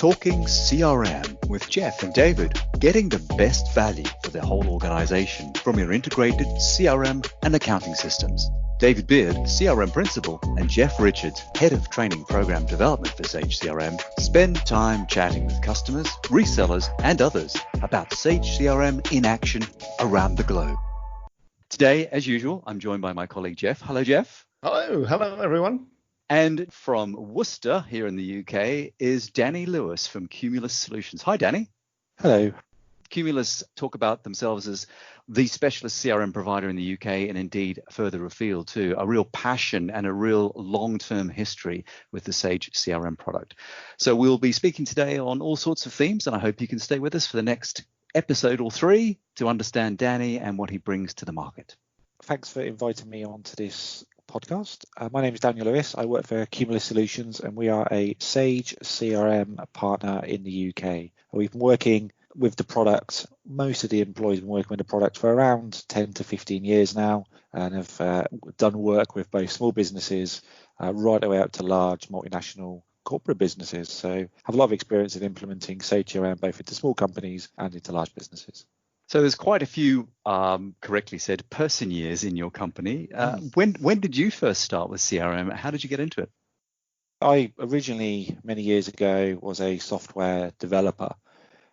Talking CRM with Jeff and David, getting the best value for the whole organization from your integrated CRM and accounting systems. David Beard, CRM Principal, and Jeff Richards, Head of Training Program Development for Sage CRM, spend time chatting with customers, resellers, and others about Sage CRM in action around the globe. Today, as usual, I'm joined by my colleague Jeff. Hello, Jeff. Hello everyone. And from Worcester, here in the UK, is Danny Lewis from Qmulus Solutions. Hi, Danny. Hello. Qmulus talk about themselves as the specialist CRM provider in the UK and indeed further afield too. A real passion and a real long-term history with the Sage CRM product. So we'll be speaking today on all sorts of themes, and I hope you can stay with us for the next episode or three to understand Danny and what he brings to the market. Thanks for inviting me on to this podcast. My name is Daniel Lewis. I work for Qmulus Solutions, and we are a Sage CRM partner in the UK. We've been working with the product, most of the employees have been working with the product for around 10 to 15 years now, and have done work with both small businesses right the way up to large multinational corporate businesses. So have a lot of experience in implementing Sage CRM both into small companies and into large businesses. So there's quite a few, correctly said, person years in your company. When did you first start with CRM? How did you get into it? I originally, many years ago, was a software developer.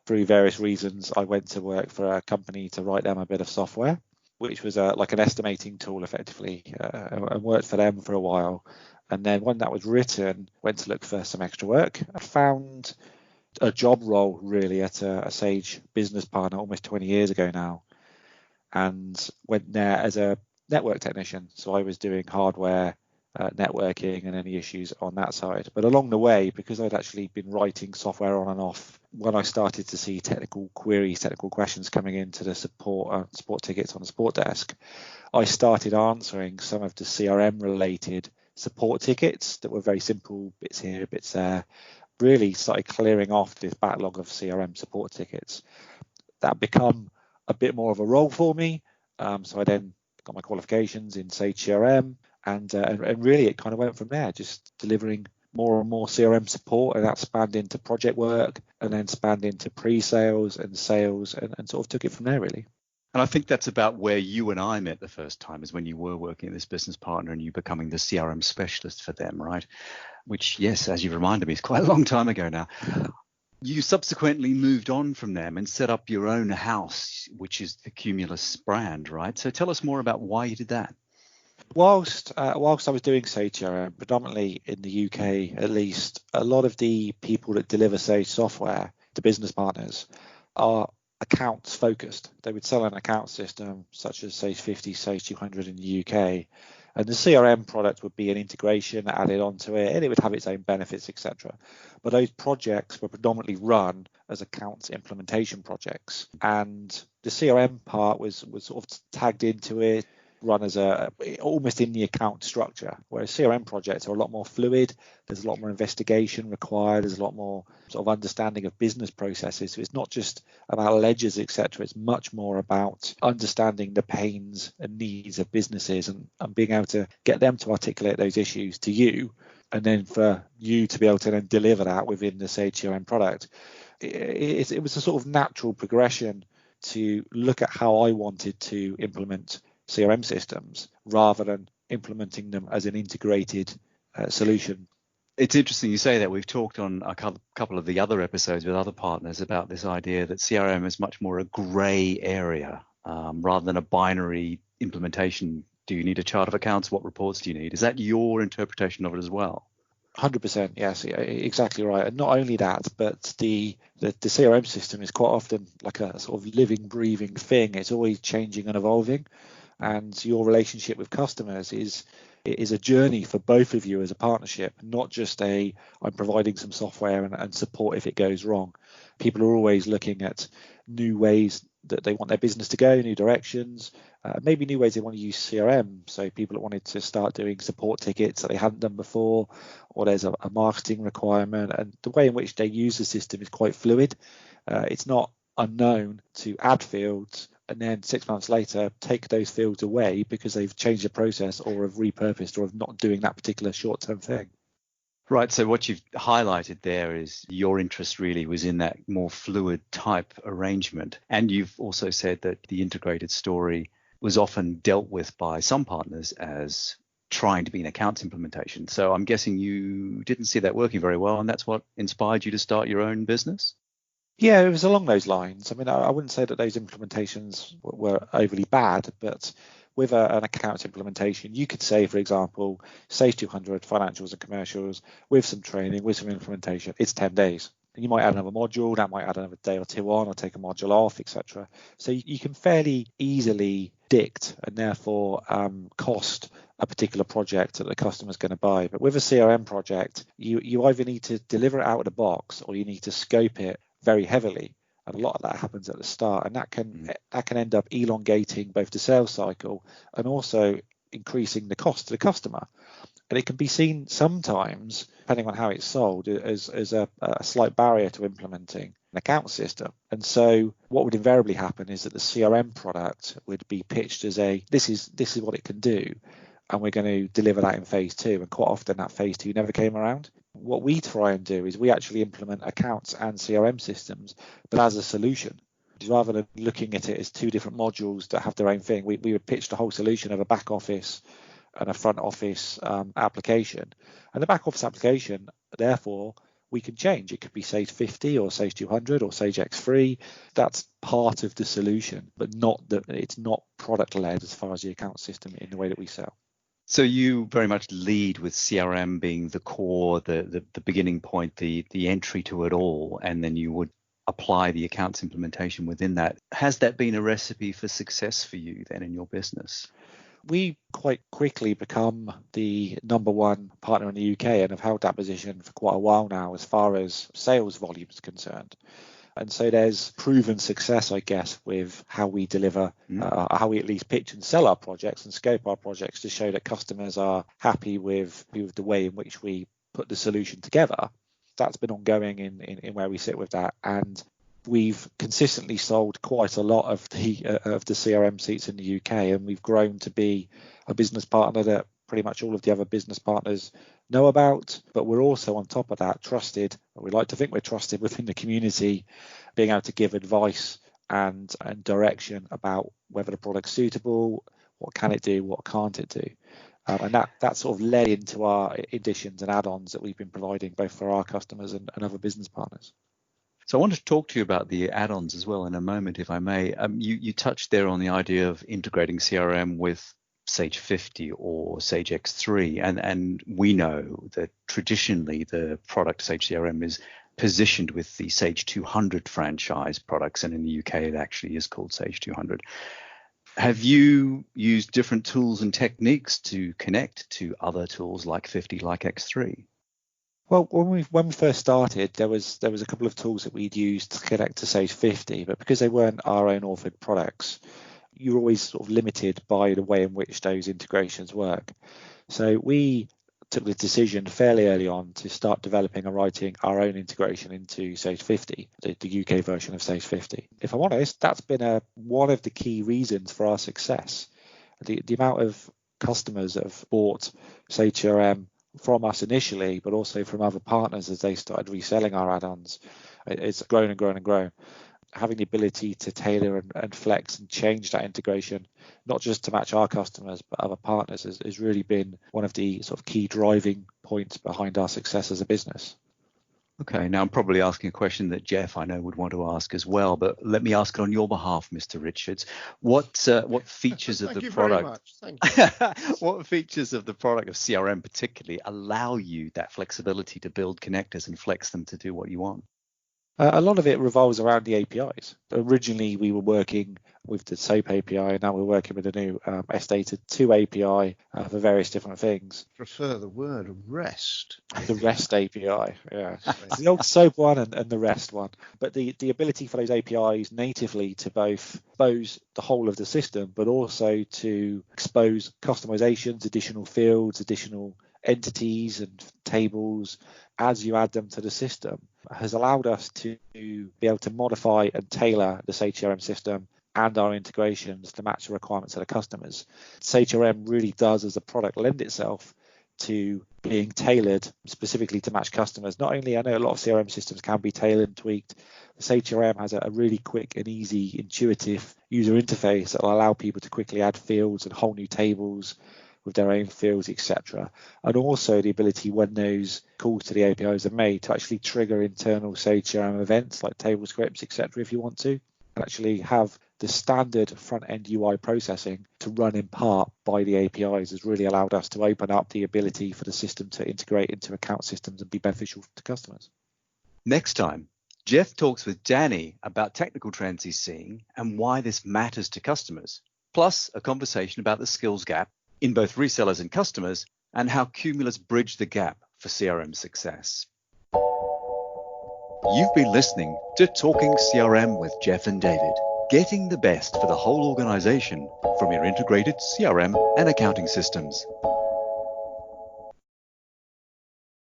Through various reasons, I went to work for a company to write them a bit of software, which was like an estimating tool, effectively, and worked for them for a while. And then when that was written, went to look for some extra work. I found a job role really at a Sage business partner almost 20 years ago now, and went there as a network technician. So I was doing hardware, networking and any issues on that side. But along the way, because I'd actually been writing software on and off, when I started to see technical queries, technical questions coming into the support tickets on the support desk, I started answering some of the CRM related support tickets that were very simple, bits here, bits there. Really started clearing off this backlog of CRM support tickets. That become a bit more of a role for me. So I then got my qualifications in Sage CRM, and really it kind of went from there, just delivering more and more CRM support, and that spanned into project work and then spanned into pre-sales and sales, and sort of took it from there really. And I think that's about where you and I met the first time, is when you were working at this business partner and you becoming the CRM specialist for them, right? Which, yes, as you reminded me, is quite a long time ago now. You subsequently moved on from them and set up your own house, which is the Qmulus brand, right? So tell us more about why you did that. Whilst I was doing Sage CRM, predominantly in the UK at least, a lot of the people that deliver Sage software, the business partners, are accounts focused. They would sell an account system such as Sage 50, Sage 200 in the UK, and the CRM product would be an integration added onto it, and it would have its own benefits, etc. But those projects were predominantly run as accounts implementation projects, and the CRM part was sort of tagged into it, run as almost in the account structure, whereas CRM projects are a lot more fluid. There's a lot more investigation required. There's a lot more sort of understanding of business processes. So it's not just about ledgers, etc. It's much more about understanding the pains and needs of businesses and being able to get them to articulate those issues to you, and then for you to be able to then deliver that within the Sage CRM product. It was a sort of natural progression to look at how I wanted to implement CRM systems rather than implementing them as an integrated solution. It's interesting you say that. We've talked on a couple of the other episodes with other partners about this idea that CRM is much more a grey area rather than a binary implementation. Do you need a chart of accounts? What reports do you need? Is that your interpretation of it as well? 100%, yes, exactly right. And not only that, but the CRM system is quite often like a sort of living, breathing thing. It's always changing and evolving. And your relationship with customers is a journey for both of you as a partnership, not just I'm providing some software and support if it goes wrong. People are always looking at new ways that they want their business to go, new directions, maybe new ways they want to use CRM. So people that wanted to start doing support tickets that they hadn't done before, or there's a marketing requirement, and the way in which they use the system is quite fluid. It's not unknown to add fields and then 6 months later take those fields away because they've changed the process or have repurposed or have not doing that particular short-term thing. Right. So what you've highlighted there is your interest really was in that more fluid type arrangement. And you've also said that the integrated story was often dealt with by some partners as trying to be an accounts implementation. So I'm guessing you didn't see that working very well, and that's what inspired you to start your own business? Yeah, it was along those lines. I mean, I wouldn't say that those implementations were overly bad, but with an accounts implementation, you could say, for example, Sage 200 financials and commercials with some training, with some implementation, it's 10 days. And you might add another module, that might add another day or two on, or take a module off, etc. So you can fairly easily predict and therefore cost a particular project that the customer's going to buy. But with a CRM project, you either need to deliver it out of the box or you need to scope it very heavily, and a lot of that happens at the start, and that can end up elongating both the sales cycle and also increasing the cost to the customer. And it can be seen sometimes, depending on how it's sold, as a slight barrier to implementing an account system. And so what would invariably happen is that the CRM product would be pitched as this is what it can do, and we're going to deliver that in phase 2. And quite often that phase 2 never came around. What we try and do is we actually implement accounts and CRM systems, but as a solution. Rather than looking at it as two different modules that have their own thing, we would pitch the whole solution of a back office and a front office application. And the back office application, therefore, we can change. It could be Sage 50 or Sage 200 or Sage X3. That's part of the solution, but it's not product led as far as the account system in the way that we sell. So you very much lead with CRM being the core, the beginning point, the entry to it all, and then you would apply the accounts implementation within that. Has that been a recipe for success for you then in your business? We quite quickly become the number one partner in the UK and have held that position for quite a while now as far as sales volume is concerned. And so there's proven success, I guess, with how we deliver, how we at least pitch and sell our projects and scope our projects to show that customers are happy with the way in which we put the solution together. That's been ongoing in where we sit with that. And we've consistently sold quite a lot of the CRM seats in the UK, and we've grown to be a business partner that pretty much all of the other business partners know about. But we're also on top of that trusted, or we like to think we're trusted within the community, being able to give advice and direction about whether the product's suitable, what can it do, what can't it do. And that sort of led into our additions and add-ons that we've been providing both for our customers and other business partners. So I want to talk to you about the add-ons as well in a moment, if I may. You touched there on the idea of integrating CRM with Sage 50 or Sage X3, and we know that traditionally the product Sage CRM is positioned with the Sage 200 franchise products, and in the UK it actually is called Sage 200. Have you used different tools and techniques to connect to other tools like 50, like X3? Well, when we first started, there was a couple of tools that we'd used to connect to Sage 50, but because they weren't our own authored products, you were always sort of limited by the way in which those integrations work. So we took the decision fairly early on to start developing and writing our own integration into Sage 50, the UK version of Sage 50. If I'm honest, that's been one of the key reasons for our success. The amount of customers that have bought Sage CRM from us initially, but also from other partners as they started reselling our add-ons, it's grown and grown and grown. Having the ability to tailor and flex and change that integration, not just to match our customers, but other partners, has really been one of the sort of key driving points behind our success as a business. Okay, now I'm probably asking a question that Jeff, I know, would want to ask as well, but let me ask it on your behalf, Mr. Richards. What features of the product? Thank you very much. What features of the product of CRM particularly allow you that flexibility to build connectors and flex them to do what you want? A lot of it revolves around the APIs. Originally, we were working with the SOAP API, and now we're working with the new S-Data 2 API for various different things. Prefer the word REST. The REST API, yeah. It's the old SOAP one and the REST one. But the ability for those APIs natively to both expose the whole of the system, but also to expose customizations, additional fields, additional entities and tables as you add them to the system, has allowed us to be able to modify and tailor the Sage CRM system and our integrations to match the requirements of the customers. Sage CRM really does, as a product, lend itself to being tailored specifically to match customers. Not only, I know a lot of CRM systems can be tailored and tweaked. The Sage CRM has a really quick and easy, intuitive user interface that will allow people to quickly add fields and whole new tables with their own fields, etc. And also the ability, when those calls to the APIs are made, to actually trigger internal Sage CRM events like table scripts, etc. if you want to, and actually have the standard front-end UI processing to run in part by the APIs has really allowed us to open up the ability for the system to integrate into account systems and be beneficial to customers. Next time, Jeff talks with Danny about technical trends he's seeing and why this matters to customers, plus a conversation about the skills gap in both resellers and customers and how Qmulus bridged the gap for CRM success. You've been listening to Talking CRM with Jeff and David, getting the best for the whole organization from your integrated CRM and accounting systems.